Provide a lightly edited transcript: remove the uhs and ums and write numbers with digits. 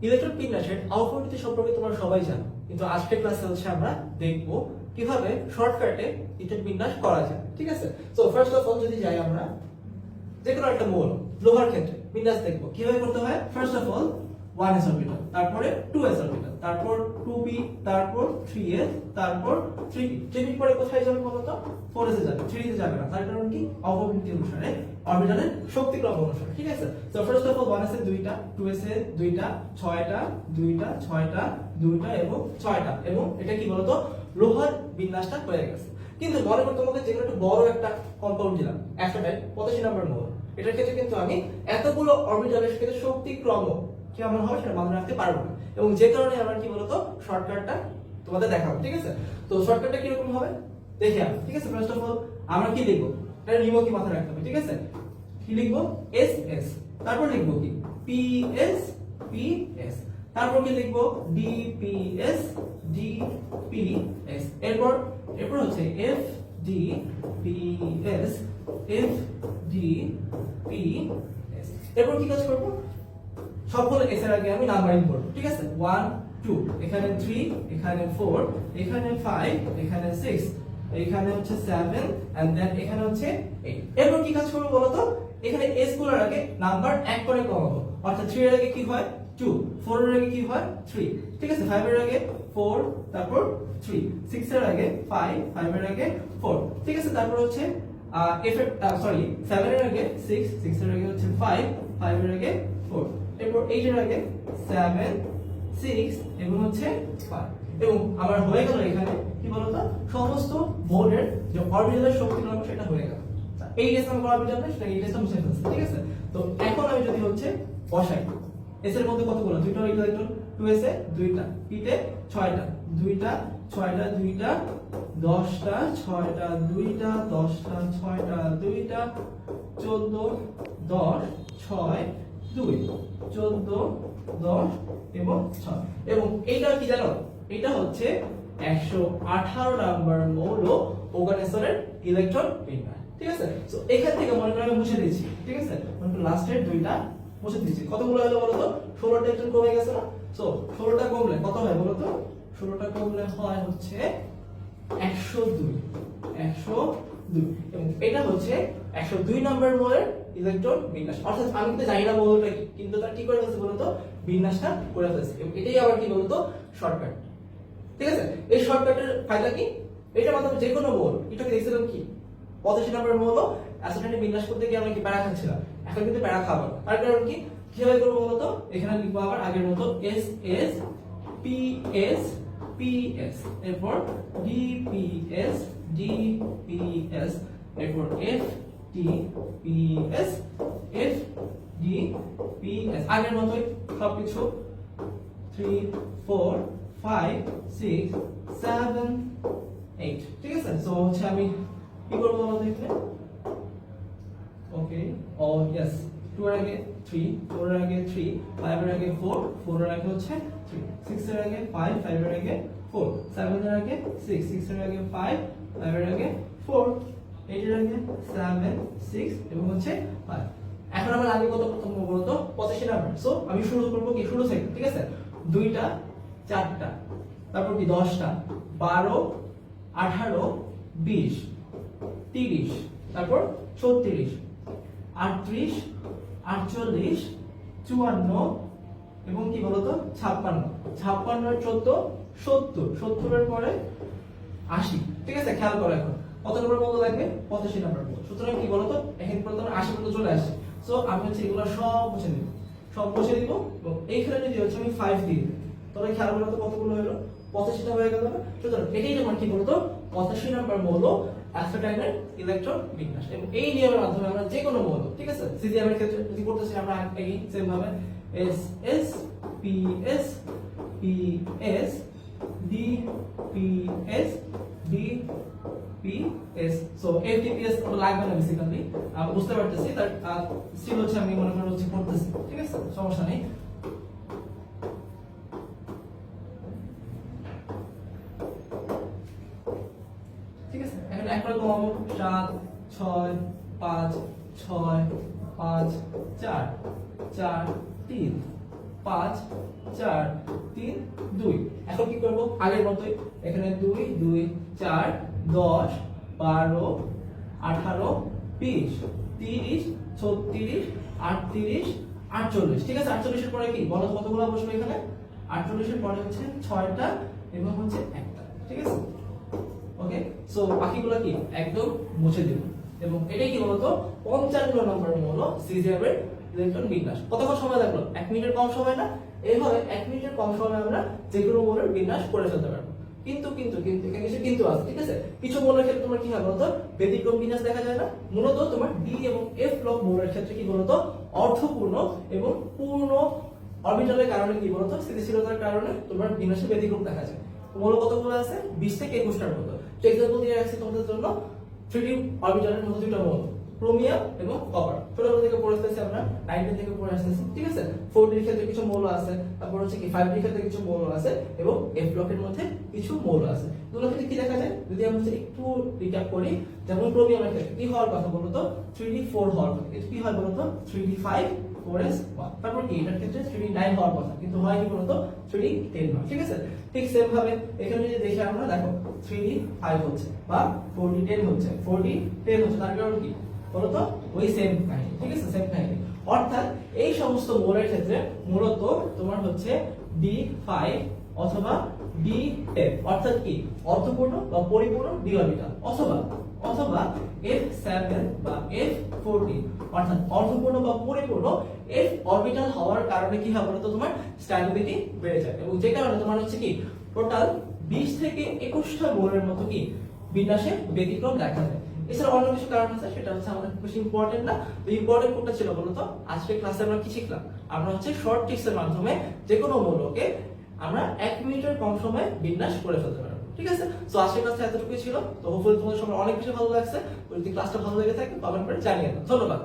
Electron বিন্যাসের অপরিণতি সম্পর্কে তোমরা সবাই জানো, কিন্তু আজকের ক্লাসে হচ্ছে আমরা দেখব কিভাবে শর্টকাটে ইলেকট্রন বিন্যাস করা যায়। ঠিক আছে, সো ফার্স্ট অফ অল যদি যাই আমরা যে কোনো একটা মৌল লোহার ক্ষেত্রে বিন্যাস দেখব কিভাবে করতে হয়। First of all 1s orbital, তারপরে 2s অরবিটাল, তারপর 2p, তারপর 3s, তারপর 3p। 3p পরে কোথায় যাবে বলতো? 4s এ যাবে, 3 তে যাবে না। তার কারণ কি? অপরিণতি অনুসারে অরবিটালের শক্তি ক্রম অনুসারে। ঠিক আছে, so first of all 1s এ 2টা, 2s এ 2টা, 6টা, 2টা, 6টা, 2টা এবং 6টা, এবং এটা কি বলতো লোহার বিন্যাসটা হয়ে গেছে। কিন্তু মনে করো তোমাকে যেগুলো একটু বড় একটা কম্পাউন্ড দিলাম, একটাই 85 নাম্বার মৌল, এটার ক্ষেত্রে কিন্তু আমি এতগুলো অরবিটালের ক্ষেত্রে শক্তি ক্রম কেমন হবে সেটা মনে রাখতে পারবো না, এবং যে কারণে আমরা কি বলতো শর্টকাটটা তোমাদের দেখাবো। ঠিক আছে, তো শর্টকাটটা কিরকম হবে দেখি আমরা। ঠিক আছে, ফার্স্ট অফ অল আমরা কি লিখবো, এটা নিয়ম কি মাথায় রাখতে হবে। ঠিক আছে, কি লিখবো? এস এস, তারপর লিখবো কি পি এস পি এস, তারপর কি লিখবো D P S D P S, এরপর হচ্ছে F D P S F D P S. এরপর কি কাজ করবো? সবগুলো এস এর আগে আমি নাম্বারিং করব। ঠিক আছে, 1 2, এখানে 3, এখানে 4, এখানে 5, এখানে 6, এখানে হচ্ছে 7, এন্ড দেন এখানে হচ্ছে 8। এরপর কি কাজ করব বলো তো? এখানে এস গুলোর আগে নাম্বার এক করে কমাবো, অর্থাৎ 3 এর আগে কি হয় 2, 4 এর আগে কি হয় 3। ঠিক আছে, 5 এর আগে 4, তারপর 3, 6 এর আগে 5, 5 এর আগে 4। ঠিক আছে, তারপর হচ্ছে এফ এর 7 এর আগে 6, 6 এর আগে হচ্ছে 5, 5 এর আগে 4। এরপর 8 এর আগে 7, 6 এবং হচ্ছে 5। এবং আমার হয়ে গেল এখানে কি বলতো সমস্ত বোর্ডের যে অরবিটালের শক্তি ক্রম সেটা হয়ে গেল। এই এস নাম্বার অরবিটাল সেটা এই এসটা মুছে ফেলছে। ঠিক আছে, তো এখন আমি যদি হচ্ছে বসাই, এস এর মধ্যে কতগুলো? দুইটা ইলেকট্রন, 2s এ 2টা, p তে 6টা, 2টা 6টা 2টা 10টা 6টা 2টা 10টা 6টা 2টা 14 10 6 2 14 10 এবং 6। এবং এইটা কি জানো? এটা হচ্ছে 118 নাম্বার মৌল অর্গানিজমের ইলেকট্রন বিন্যাস। ঠিক আছে, সো এখান থেকে মনে করে আমি মুছে দিয়েছি। ঠিক আছে, মনে করে লাস্টের দুইটা মুছে দিয়েছি। কতগুলো হলো বলো তো? 16টা ইলেকট্রন কমে গেছে না? সো 16টা কমলে কত হয় বলো তো? 16টা কমলে হয় হচ্ছে 102 102, এবং এটা হচ্ছে 102 নাম্বার মৌলের ইলেকট্রন বিন্যাস। অর্থাৎ আমি কিন্তু জানি না মৌলটা কি, কিন্তু তার কি করে ফেলছে বলতো বিন্যাসটা করে ফেলছে, এবং এটাই আবার কি বলতো শর্টকাট। ঠিক আছে, এই শর্টকাটের ফায়দা কি? এটার মাধ্যমে যে কোনো মৌল, এটাকে দেখছিলাম কি 85 নাম্বার মৌল অ্যাসিডেন্ট বিন্যাস করতে গিয়ে আমরা কি প্যারা খাচ্ছিলাম, এখন কিন্তু প্যারা খাবো। তার কারণ কি কিভাবে করবো বলতো? এখানে লিখবো আবার আগের মতো S S P S P S, এরপর D P S D P S, এরপর F D P S F D P S, আগের মতোই সবকিছু 3 4 5 6 7 8। ঠিক আছে, সো হচ্ছে আমি কি করবো বলো দেখলে? ওকে, ও ইয়েস, 2 এর আগে 3, 4 এর আগে 3, 5 এর আগে 4, 4 এর আগে হচ্ছে 3, 6 এর আগে 5, 5 এর আগে 4, 7 এর আগে 6, 6 এর আগে 5, 5 এর আগে 4, 8 এর আগে 7 6 এবং হচ্ছে 5। এখন আমার আগে কত প্রথম বলতো 85 নাম্বার। সো আমি শুরু করব কি শুরু থেকে। ঠিক আছে, 2টা 4টা, তারপর কি 10টা 12 18 20 30, তারপর 36 38 48 54 এবং কি বলতো 56 56 এর 14 70 70 এর পরে 80। ঠিক আছে, খেয়াল করো এখন কত নম্বর মৌল লাগবে? 85 নাম্বার মৌল। সুতরাং কি বলতো এখানে পর্যন্ত 80 পর্যন্ত চলে আসছে। সো আমি হচ্ছে এগুলো সব মুছে দেব, সব মুছে দিব, এবং এইখানে যদি হচ্ছে আমি 5 দিই, তাহলে খেয়াল করো তো কতগুলো হলো? 85টা হয়ে গেল না? সুতরাং এটাই আমার কি বলতো 85 নাম্বার মৌল অ্যাসিডেন্টের ইলেকট্রন বিন্যাস। এবং এই নিয়মের মাধ্যমে আমরা যে কোনো মৌল, ঠিক আছে, সিজিএম এর ক্ষেত্রে যদি করতেছি আমরা এই সেম ভাবে S S P S P S D P S D P S. So FDPS তো লাগবে না বেসিক্যালি, বুঝতে পারতেছি, তার স্টিল হচ্ছে আমি মনে করি হচ্ছে করতেছি। ঠিক আছে, সমস্যা নেই। ঠিক আছে, এখন এক করে কমাবো 7 6 5 6 5 4 4 3 5 4 3 2। এখন কি করব আগের মতই, এখানে 2 2 4 10 12 18 20 30 36 38 48। ঠিক আছে, 48 এর পরে কি বলো কতগুলো বসবে এখানে? 48 এর পরে হচ্ছে 6টা এবং হচ্ছে একটা। ঠিক আছে, ওকে। সো বাকিগুলো কি একদম মুছে দেব, এবং এটাই কি বলতো 55 নম্বর হলো সিজিএমের ইলেকট্রন বিন্যাস। কতক্ষণ সময় লাগলো? 1 মিনিটের কম সময় না? এইভাবে 1 মিনিটের কম সময়ে আমরা যে কোনো মৌলের বিন্যাস করে ফেলতে পারবো। কিন্তু কিন্তু কিন্তু এখানে কিছু কিন্তু আছে। ঠিক আছে, কিছু মৌলের ক্ষেত্রে তোমার কি হয় বলতো ব্যতিক্রম বিন্যাস দেখা যায় না। মূলত তোমার ডি এবং এফ ব্লক মৌলের ক্ষেত্রে কি বলতো অর্থপূর্ণ এবং পূর্ণ অরবিটালের কারণে কি বলতো স্থিতিশীলতার কারণে তোমার বিন্যাসে ব্যতিক্রম দেখা যায়। মৌল কতগুলো আছে? 20 থেকে 21টার মতো। তো এক্সাম্পল দিয়ে রাখছি তোমাদের জন্য 3D অরবিটালের মতো দুটো মৌল, ক্রোমিয়াম এবং কপার। ছোটবেলা থেকে পড়ে আসতেছি আমরা, 9 থেকে পড়ে আসতেছি। ঠিক আছে, 4D এর ক্ষেত্রে কিছু মৌল আছে, তারপর হচ্ছে কি 5D এর ক্ষেত্রে কিছু মৌল আছে, এবং F ব্লকের মধ্যে কিছু মৌল আছে। এগুলোর ক্ষেত্রে কি দেখা যায় যদি আমরা একটু রিক্যাপ করি, যেমন ক্রোমিয়ামের ক্ষেত্রে কি হওয়ার কথা বলতো 3D4 হওয়ার কথা, এটা কি হয় বলতো 3D5 4s1। তারপর কি এটার ক্ষেত্রে 3D9 হওয়ার কথা, কিন্তু হয় কি বলতো 3D10 হয়। ঠিক আছে, ঠিক সেম ভাবে এখানে যদি দেখি আমরা, দেখো 3D5 হচ্ছে বা 4D10 হচ্ছে, 4D10 হচ্ছে, তার কারণ কি বলতো ওই সেম কাহিনী। ঠিক আছে, সেম কাহিনী। অর্থাৎ এই সমস্ত মৌলের ক্ষেত্রে মূলত তোমার হচ্ছে D5 অথবা D10, অর্থাৎ কি অর্থপূর্ণ বা পরিপূর্ণ ডি অরবিটাল, অথবা অথবা F7 বা F14, অর্থাৎ অর্থপূর্ণ বা পরিপূর্ণ F অরবিটাল হওয়ার কারণে কি হবে বলতো তোমার স্ট্যাবিলিটি বেড়ে যায়, এবং যে কারণে তোমার হচ্ছে কি টোটাল 20 থেকে 21টা মৌলের মতো কি বিন্যাসে ব্যতিক্রম দেখা যায়। এছাড়া অন্য কিছু কারণ আছে, সেটা হচ্ছে আমাদের বেশি ইম্পর্টেন্ট না। তো ইম্পর্টেন্ট কোনটা ছিল বলতো আজকের ক্লাসে আমরা কি শিখলাম? আমরা হচ্ছে শর্ট ট্রিক্স এর মাধ্যমে যে কোনো মৌলকে আমরা 1 মিনিটের কম সময়ে বিন্যাস করে ফেলতে পারবো। ঠিক আছে, সো আজকের ক্লাসে এতটুকুই ছিল। তো হোপফুলি তোমাদের সবার অনেক বেশি ভালো লাগছে। যদি ক্লাসটা ভালো লেগে থাকে কমেন্ট করে জানিয়ে দাও। ধন্যবাদ।